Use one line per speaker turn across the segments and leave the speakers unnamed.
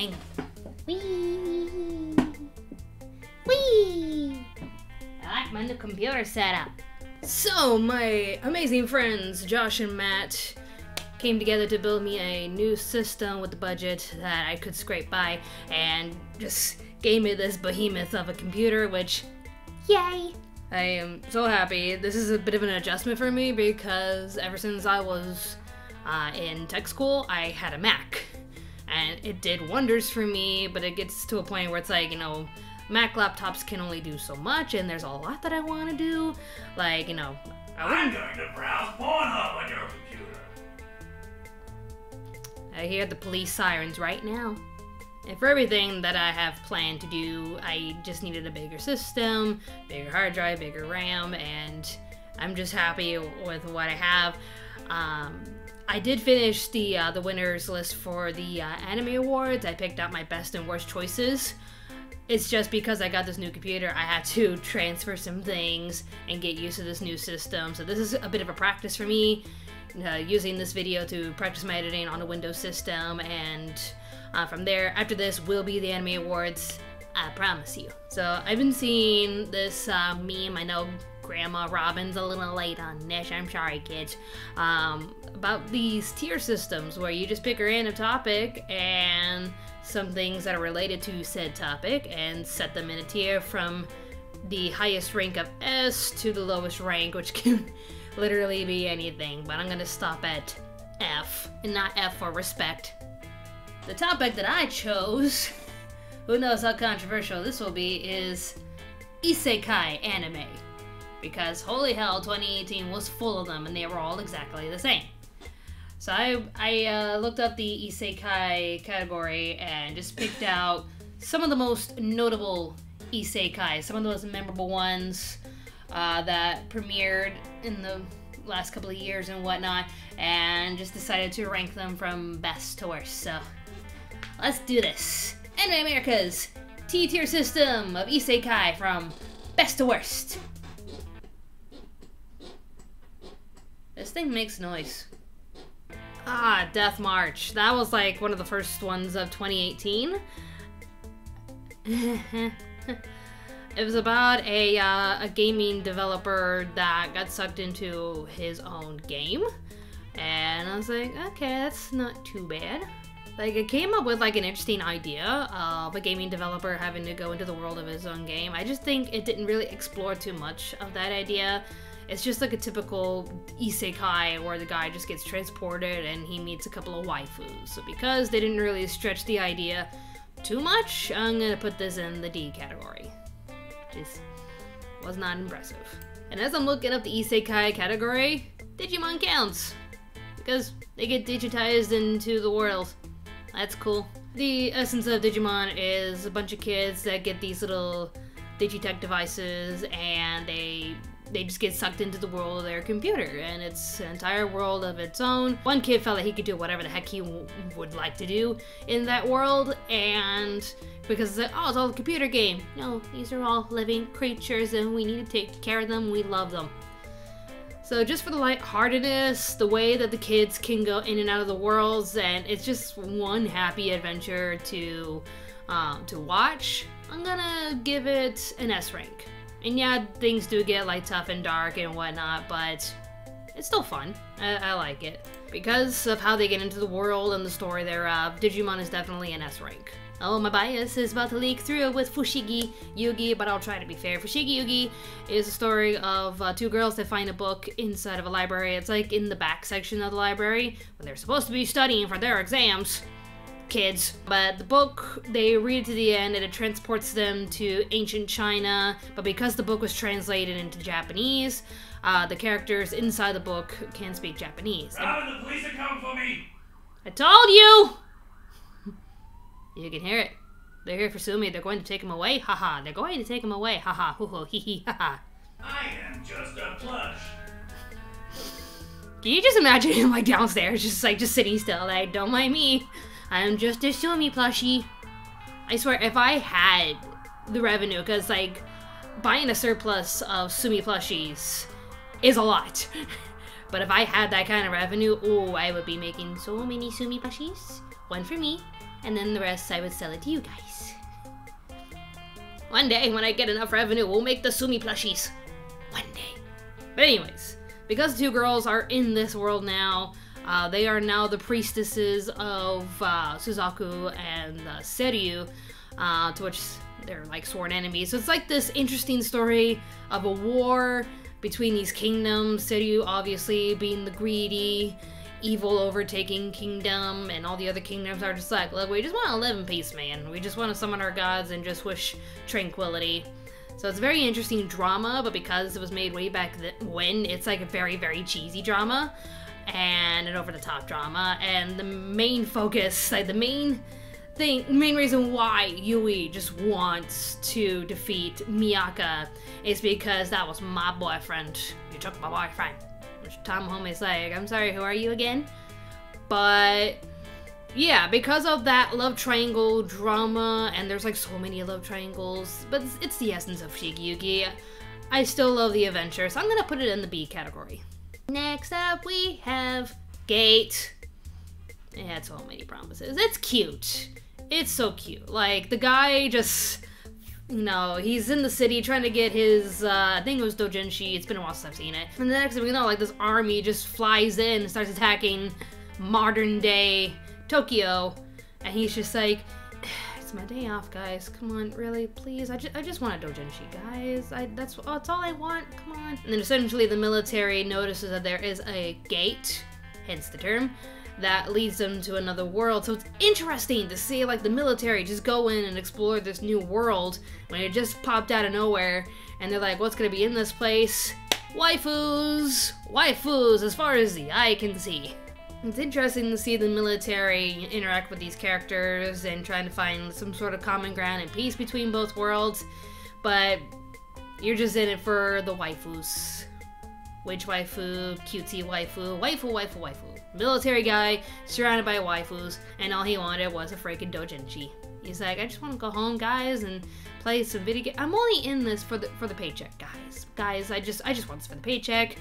going. Whee! Whee! I like my new computer setup. So, my amazing friends, Josh and Matt, came together to build me a new system with the budget that I could scrape by, and just gave me this behemoth of a computer, which, yay! I am so happy. This is a bit of an adjustment for me because ever since I was in tech school, I had a Mac. And it did wonders for me, but it gets to a point where it's like, you know, Mac laptops can only do so much, and there's a lot that I want to do. Like, you know,
I'm going to browse Pornhub on your computer.
I hear the police sirens right now. And for everything that I have planned to do, I just needed a bigger system, bigger hard drive, bigger RAM, and I'm just happy with what I have. I did finish the winners list for the Anime Awards. I picked out my best and worst choices. It's just because I got this new computer, I had to transfer some things and get used to this new system. So this is a bit of a practice for me, using this video to practice my editing on a Windows system. And from there, after this will be the Anime Awards, I promise you. So I've been seeing this meme, I know Grandma Robyn's a little late on this, I'm sorry kids, about these tier systems where you just pick a random topic and some things that are related to said topic and set them in a tier from the highest rank of S to the lowest rank, which can literally be anything, but I'm gonna stop at F, and not F for respect. The topic that I chose, who knows how controversial this will be, is Isekai anime. Because holy hell, 2018 was full of them and they were all exactly the same. So I looked up the Isekai category and just picked out some of the most notable Isekai, some of those memorable ones that premiered in the last couple of years and whatnot, and just decided to rank them from best to worst. So let's do this. Anime America's T-tier system of Isekai from best to worst. This thing makes noise. Ah, Death March. That was like one of the first ones of 2018. It was about a gaming developer that got sucked into his own game. And I was like, okay, that's not too bad. Like, it came up with like an interesting idea of a gaming developer having to go into the world of his own game. I just think it didn't really explore too much of that idea. It's just like a typical isekai where the guy just gets transported and he meets a couple of waifus. So because they didn't really stretch the idea too much, I'm gonna put this in the D category. Just was not impressive. And as I'm looking up the isekai category, Digimon counts. Because they get digitized into the world. That's cool. The essence of Digimon is a bunch of kids that get these little digitech devices and they just get sucked into the world of their computer, and it's an entire world of its own. One kid felt like he could do whatever the heck he would like to do in that world, and because it's like, oh, it's all a computer game. No, these are all living creatures and we need to take care of them, we love them. So just for the lightheartedness, the way that the kids can go in and out of the worlds, and it's just one happy adventure to watch, I'm gonna give it an S rank. And yeah, things do get like tough and dark and whatnot, but it's still fun. I like it. Because of how they get into the world and the story thereof, Digimon is definitely an S rank. Oh, my bias is about to leak through with Fushigi Yugi, but I'll try to be fair. Fushigi Yugi is a story of two girls that find a book inside of a library. It's like in the back section of the library when they're supposed to be studying for their exams. Kids. But the book, they read it to the end and it transports them to ancient China, but because the book was translated into Japanese, the characters inside the book can speak Japanese.
Robyn, the police are coming for me!
I told you! You can hear it. They're here for Sumi. They're going to take him away. Haha. They're going to take him away. Haha. Hoo hoo. Hee hee. Haha.
I am just a plush.
Can you just imagine him like downstairs, just sitting still, like, don't mind me. I'm just a Sumi plushie. I swear, if I had the revenue, because, like, buying a surplus of Sumi plushies is a lot. But if I had that kind of revenue, oh, I would be making so many Sumi plushies. One for me, and then the rest I would sell it to you guys. One day, when I get enough revenue, we'll make the Sumi plushies. One day. But anyways, because the two girls are in this world now, they are now the priestesses of Suzaku and Seryu, to which they're like sworn enemies. So it's like this interesting story of a war between these kingdoms. Seryu obviously being the greedy, evil overtaking kingdom, and all the other kingdoms are just like, look, we just want to live in peace, man. We just want to summon our gods and just wish tranquility. So it's very interesting drama, but because it was made way back when, it's like a very, very cheesy drama and an over-the-top drama. And the main focus, like the main reason why Yui just wants to defeat Miyaka is because that was my boyfriend. You took my boyfriend. Which Tom Home is like, I'm sorry, who are you again? But yeah, because of that love triangle drama, and there's like so many love triangles, but it's the essence of Shigeyuki, I still love the adventure, so I'm gonna put it in the B category. Next up we have Gate. It had so many promises. It's cute. It's so cute. Like, the guy just, you know, he's in the city trying to get his, I think it was doujinshi. It's been a while since I've seen it. And the next thing we know, like, this army just flies in and starts attacking modern day Tokyo. And he's just like, it's my day off, guys. Come on, really, please. I just want a doujinshi, guys. That's all I want. Come on. And then essentially the military notices that there is a gate, hence the term, that leads them to another world. So it's interesting to see like the military just go in and explore this new world when it just popped out of nowhere, and they're like, what's gonna be in this place? Waifus! Waifus as far as the eye can see. It's interesting to see the military interact with these characters and trying to find some sort of common ground and peace between both worlds, but you're just in it for the waifus. Which waifu? Cutesy waifu. Waifu, waifu, waifu. Military guy surrounded by waifus, and all he wanted was a freaking doujinshi. He's like, I just want to go home, guys, and play some video games. I'm only in this for the paycheck, guys. Guys, I just want this for the paycheck.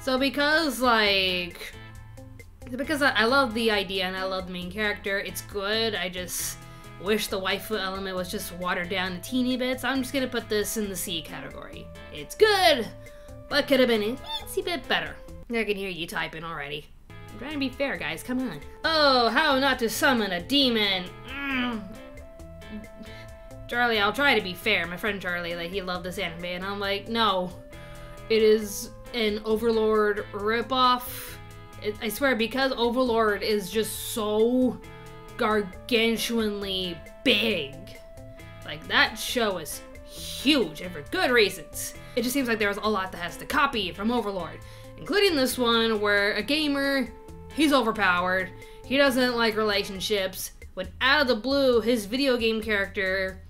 So because I love the idea and I love the main character, it's good. I just wish the waifu element was just watered down a teeny bit. So I'm just gonna put this in the C category. It's good, but could have been a teensy bit better. I can hear you typing already. I'm trying to be fair, guys, come on. Oh, how not to summon a demon. Charlie, I'll try to be fair. My friend Charlie, like, he loved this anime, and I'm like, no. It is an Overlord ripoff. I swear, because Overlord is just so gargantuanly big. Like, that show is huge, and for good reasons. It just seems like there's a lot that has to copy from Overlord, including this one where a gamer, he's overpowered, he doesn't like relationships, when out of the blue, his video game character,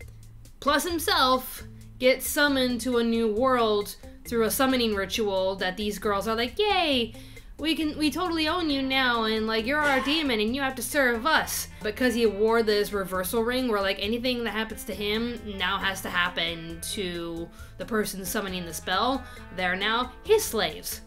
plus himself, gets summoned to a new world through a summoning ritual that these girls are like, yay, we totally own you now, and like, you're our demon and you have to serve us. Because he wore this reversal ring where like anything that happens to him now has to happen to the person summoning the spell, they're now his slaves.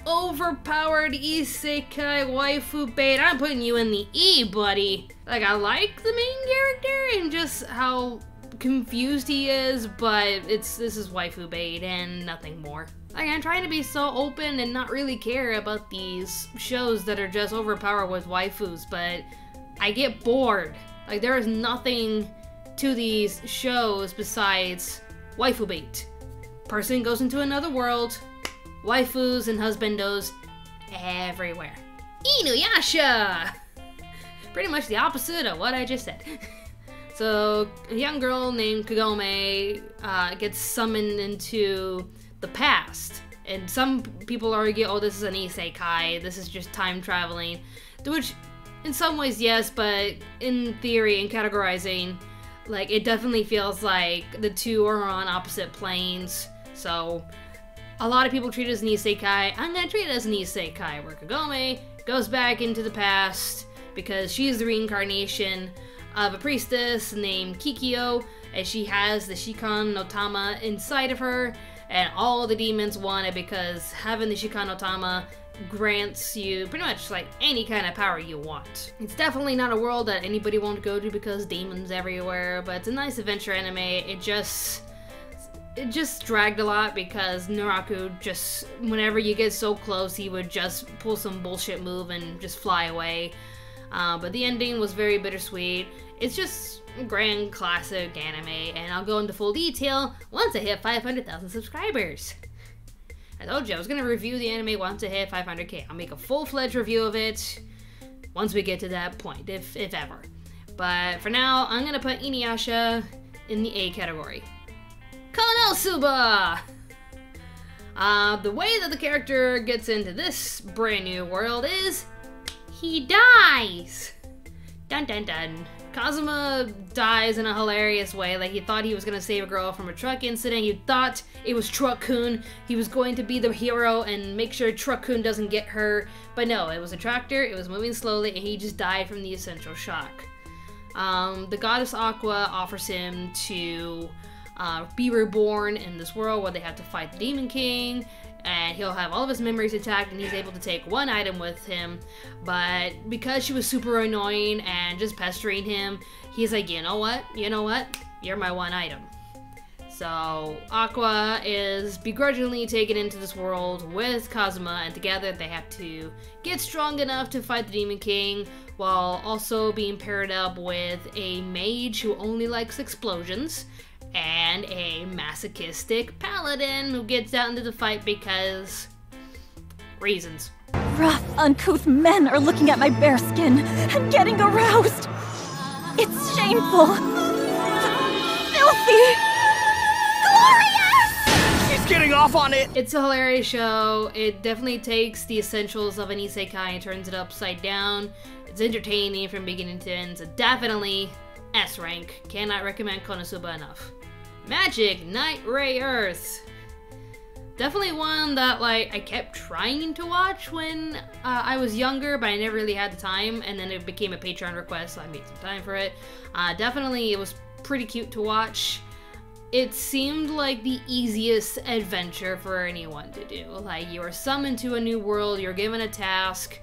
Overpowered isekai waifu bait. I'm putting you in the E, buddy. Like, I like the main character and just how confused he is, but this is waifu bait and nothing more. Like, I'm trying to be so open and not really care about these shows that are just overpowered with waifus, but I get bored. Like, there is nothing to these shows besides waifu bait. Person goes into another world, waifus and husbandos everywhere. Inuyasha! Pretty much the opposite of what I just said. So, a young girl named Kagome gets summoned into the past. And some people argue, oh, this is an isekai, this is just time traveling. Which, in some ways, yes, but in theory and categorizing, like, it definitely feels like the two are on opposite planes. So, a lot of people treat it as an isekai. I'm gonna treat it as an isekai, where Kagome goes back into the past because she's the reincarnation of a priestess named Kikyo, and she has the Shikon no Tama inside of her, and all the demons want it because having the Shikanotama grants you pretty much like any kind of power you want. It's definitely not a world that anybody won't go to because demons everywhere, but it's a nice adventure anime. It just dragged a lot because Naraku just, whenever you get so close, he would just pull some bullshit move and just fly away. But the ending was very bittersweet. It's just a grand classic anime, and I'll go into full detail once I hit 500,000 subscribers. I told you I was going to review the anime once I hit 500k. I'll make a full-fledged review of it once we get to that point, if ever. But for now, I'm going to put Inuyasha in the A category. Cannell Subha! The way that the character gets into this brand new world is he dies! Dun dun dun. Kazuma dies in a hilarious way. Like, he thought he was gonna save a girl from a truck incident. He thought it was Truck-kun. He was going to be the hero and make sure Truck-kun doesn't get hurt. But no, it was a tractor, it was moving slowly, and he just died from the essential shock. The goddess Aqua offers him to be reborn in this world where they have to fight the Demon King, and he'll have all of his memories intact, and he's able to take one item with him. But because she was super annoying and just pestering him, he's like, you know what, you're my one item. So Aqua is begrudgingly taken into this world with Kazuma, and together they have to get strong enough to fight the Demon King while also being paired up with a mage who only likes explosions and a masochistic paladin who gets out into the fight because reasons.
Rough, uncouth men are looking at my bare skin and getting aroused. It's shameful. Filthy. Glorious!
She's getting off on it!
It's a hilarious show. It definitely takes the essentials of an isekai and turns it upside down. It's entertaining from beginning to end. So definitely S rank. Cannot recommend Kona Sabana enough. Magic Night Ray Earth. Definitely one that like I kept trying to watch when I was younger, but I never really had the time, and then it became a Patreon request, so I made some time for it. Definitely it was pretty cute to watch. It seemed like the easiest adventure for anyone to do. Like, you are summoned to a new world, you're given a task.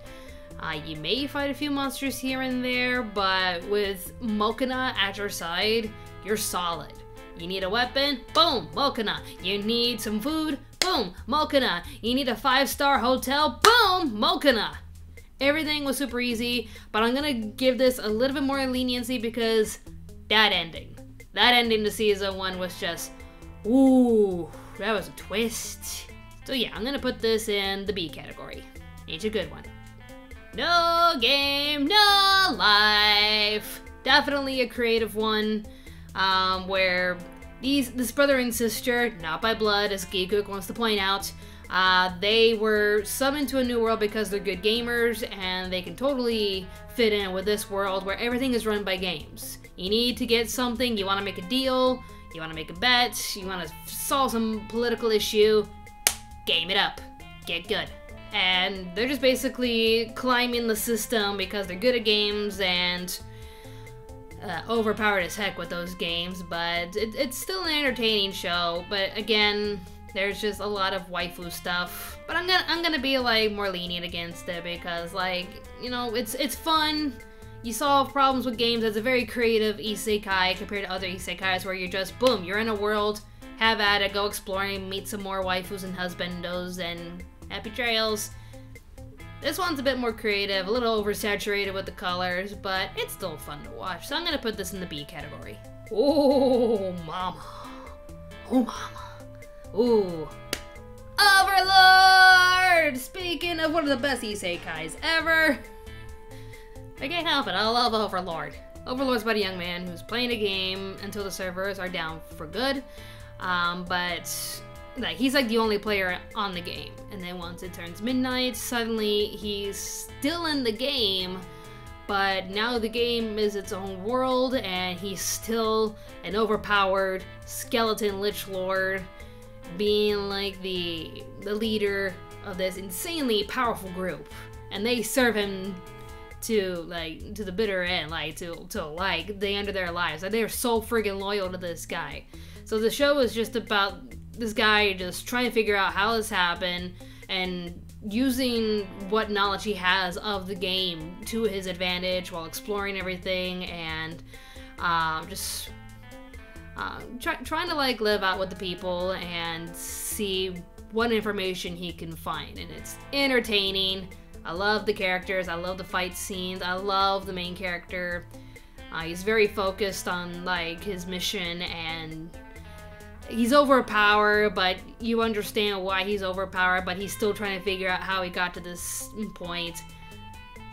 You may fight a few monsters here and there, but with Mokona at your side, you're solid. You need a weapon? Boom, Mokona. You need some food? Boom, Mokona. You need a 5-star hotel? Boom, Mokona. Everything was super easy, but I'm gonna give this a little bit more leniency because that ending to season 1 was just, ooh, that was a twist. So yeah, I'm gonna put this in the B category. It's a good one. No game, no life. Definitely a creative one, where this brother and sister, not by blood, as Geekuk wants to point out, they were summoned to a new world because they're good gamers, and they can totally fit in with this world where everything is run by games. You need to get something, you want to make a deal, you want to make a bet, you want to solve some political issue, game it up, get good. And they're just basically climbing the system because they're good at games and overpowered as heck with those games, but it's still an entertaining show. But again, there's just a lot of waifu stuff. But I'm gonna be like more lenient against it because, like, you know, it's fun. You solve problems with games. It's a very creative isekai compared to other isekais where you're just boom, you're in a world, have at it, go exploring, meet some more waifus and husbandos, and happy trails. This one's a bit more creative, a little oversaturated with the colors, but it's still fun to watch. So I'm gonna put this in the B category. Oh, mama. Oh, mama. Ooh. Overlord! Speaking of one of the best isekais ever. I can't help it, I love Overlord. Overlord's about a young man who's playing a game until the servers are down for good. But like, he's like the only player on the game, and then once it turns midnight, suddenly he's still in the game, but now the game is its own world, and he's still an overpowered skeleton lich lord, being like the leader of this insanely powerful group, and they serve him to the bitter end, like to the end of their lives. Like, they're so friggin' loyal to this guy. So the show is just about this guy just trying to figure out how this happened and using what knowledge he has of the game to his advantage while exploring everything and trying to like live out with the people and see what information he can find. And it's entertaining. I love the characters, I love the fight scenes, I love the main character. He's very focused on like his mission, and he's overpowered, but you understand why he's overpowered, but he's still trying to figure out how he got to this point.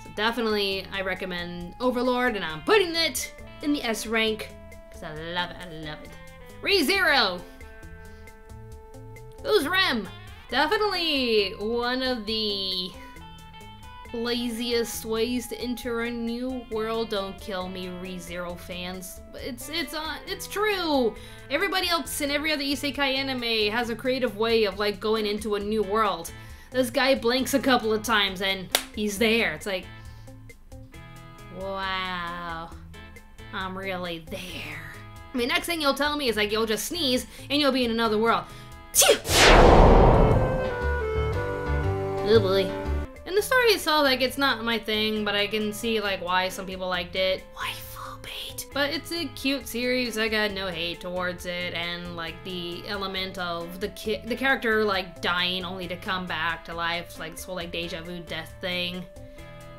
So definitely I recommend Overlord, and I'm putting it in the S rank because I love it, I love it. ReZero! Who's Rem? Definitely one of the laziest ways to enter a new world. Don't kill me, ReZero fans. It's true. Everybody else in every other isekai anime has a creative way of like going into a new world. This guy blinks a couple of times and he's there. It's like, wow, I'm really there. I mean, next thing you'll tell me is like you'll just sneeze and you'll be in another world. Oh boy. And the story itself, like, it's not my thing, but I can see, like, why some people liked it. Waifu bait. But it's a cute series, I got no hate towards it, and, like, the element of the character, like, dying only to come back to life, like, this whole, like, deja vu death thing.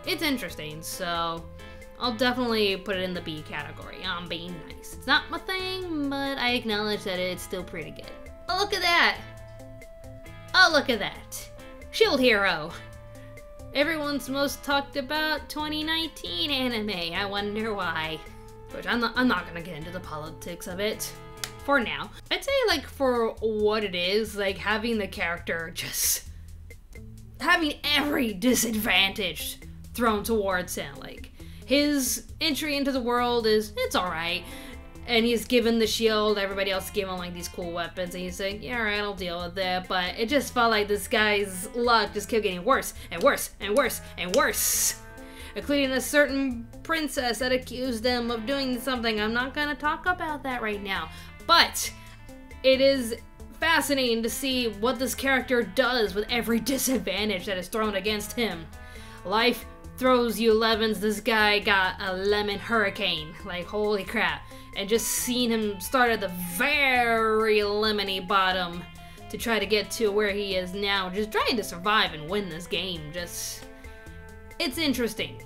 It's interesting, so I'll definitely put it in the B category. I'm being nice. It's not my thing, but I acknowledge that it's still pretty good. Oh, look at that! Oh, look at that! Shield Hero! Everyone's most talked about 2019 anime. I wonder why. Which I'm not gonna get into the politics of it for now. I'd say, like, for what it is, like, having the character just having every disadvantage thrown towards him. Like, his entry into the world it's alright. And he's given the shield, everybody else gave him like these cool weapons, and he's like, yeah, alright, I'll deal with it. But it just felt like this guy's luck just kept getting worse and worse and worse and worse. Including a certain princess that accused him of doing something. I'm not gonna talk about that right now. But it is fascinating to see what this character does with every disadvantage that is thrown against him. Life throws you lemons. This guy got a lemon hurricane. Like, holy crap. And just seeing him start at the very lemony bottom to try to get to where he is now, just trying to survive and win this game. Just, it's interesting.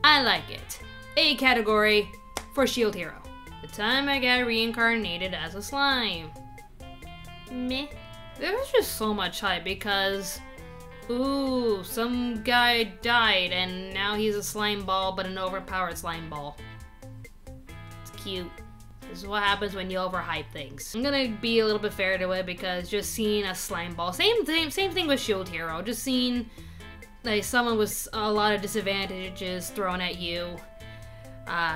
I like it. A category for Shield Hero. The time I got reincarnated as a slime. Meh. There was just so much hype because, ooh, some guy died and now he's a slime ball, but an overpowered slime ball. It's cute. This is what happens when you overhype things. I'm gonna be a little bit fair to it because just seeing a slime ball, same thing with Shield Hero, just seeing like someone with a lot of disadvantages thrown at you,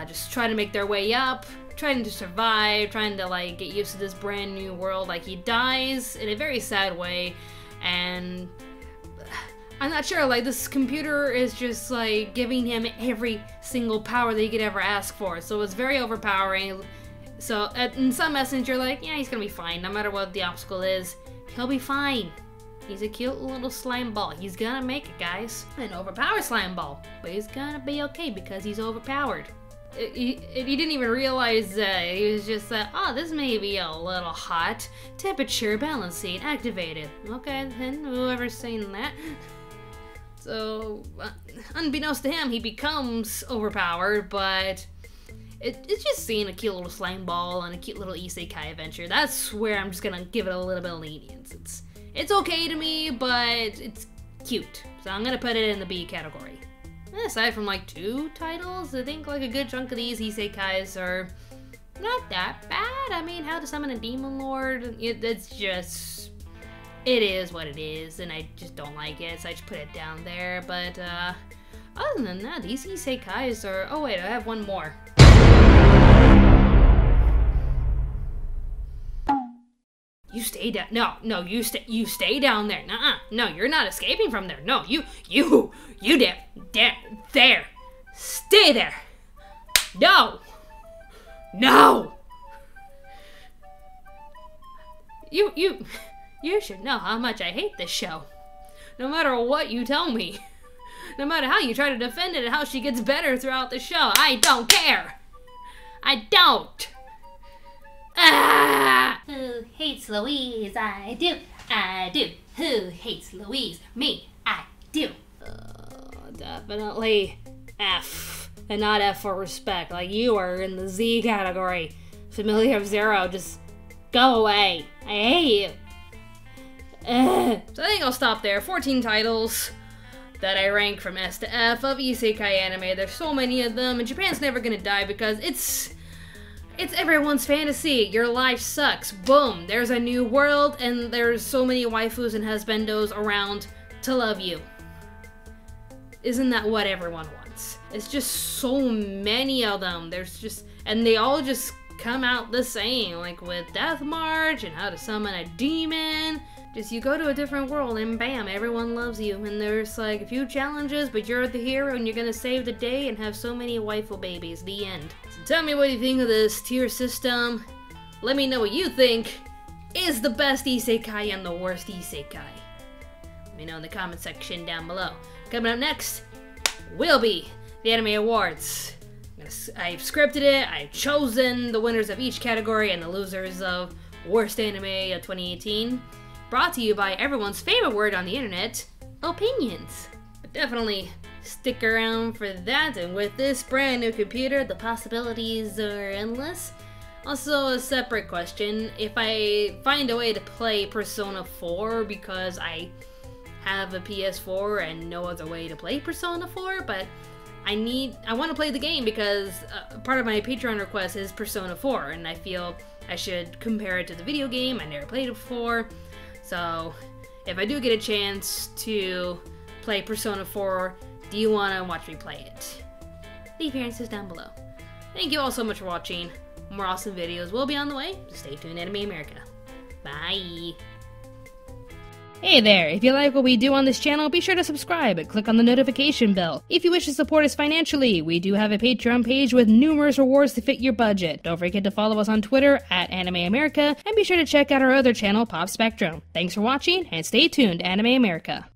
just trying to make their way up, trying to survive, trying to like get used to this brand new world. Like, he dies in a very sad way, and I'm not sure, like, this computer is just like giving him every single power that he could ever ask for, so it's very overpowering. So in some essence, you're like, yeah, he's gonna be fine. No matter what the obstacle is, he'll be fine. He's a cute little slime ball. He's gonna make it, guys. An overpowered slime ball, but he's gonna be okay because he's overpowered. He didn't even realize that. He was just like, oh, this may be a little hot. Temperature balancing activated. Okay, then whoever's saying that. So, unbeknownst to him, he becomes overpowered, but it's just seeing a cute little slime ball and a cute little isekai adventure. That's where I'm just gonna give it a little bit of lenience. It's okay to me, but it's cute. So I'm gonna put it in the B category. And aside from like 2 titles, I think like a good chunk of these isekais are not that bad. I mean, How to Summon a Demon Lord, it's just, it is what it is, and I just don't like it, so I just put it down there. But other than that, these isekais are, oh wait, I have one more. You stay down. No, you stay down there. Nuh-uh. No, you're not escaping from there. No, you there. Stay there. No. You You should know how much I hate this show. No matter what you tell me. No matter how you try to defend it and how she gets better throughout the show. I don't care. I don't. Ah! Who hates Louise? I do. I do. Who hates Louise? Me. I do. Definitely F. And not F for respect. Like, you are in the Z category. Familiar of Zero, just go away. I hate you. So I think I'll stop there. 14 titles that I rank from S to F of Isekai anime. There's so many of them, and Japan's never gonna die because it's everyone's fantasy. Your life sucks. Boom. There's a new world, and there's so many waifus and husbandos around to love you. Isn't that what everyone wants? It's just so many of them. And they all just come out the same, like with Death March and how to summon a demon. Just you go to a different world and bam, everyone loves you. And there's like a few challenges, but you're the hero and you're gonna save the day and have so many waifu babies. The end. So tell me what you think of this tier system. Let me know what you think is the best isekai and the worst isekai. Let me know in the comment section down below. Coming up next will be the Anime Awards. I've scripted it, I've chosen the winners of each category and the losers of Worst Anime of 2018. Brought to you by everyone's favorite word on the internet, opinions. But definitely stick around for that, and with this brand new computer, the possibilities are endless. Also, a separate question, if I find a way to play Persona 4 because I have a PS4 and no other way to play Persona 4, but I want to play the game because part of my Patreon request is Persona 4, and I feel I should compare it to the video game. I never played it before. So, if I do get a chance to play Persona 4, do you want to watch me play it? Leave your answers down below. Thank you all so much for watching. More awesome videos will be on the way. Stay tuned, Anime America. Bye! Hey there, if you like what we do on this channel, be sure to subscribe and click on the notification bell. If you wish to support us financially, we do have a Patreon page with numerous rewards to fit your budget. Don't forget to follow us on Twitter at Anime America, and be sure to check out our other channel, Pop Spectrum. Thanks for watching, and stay tuned, Anime America.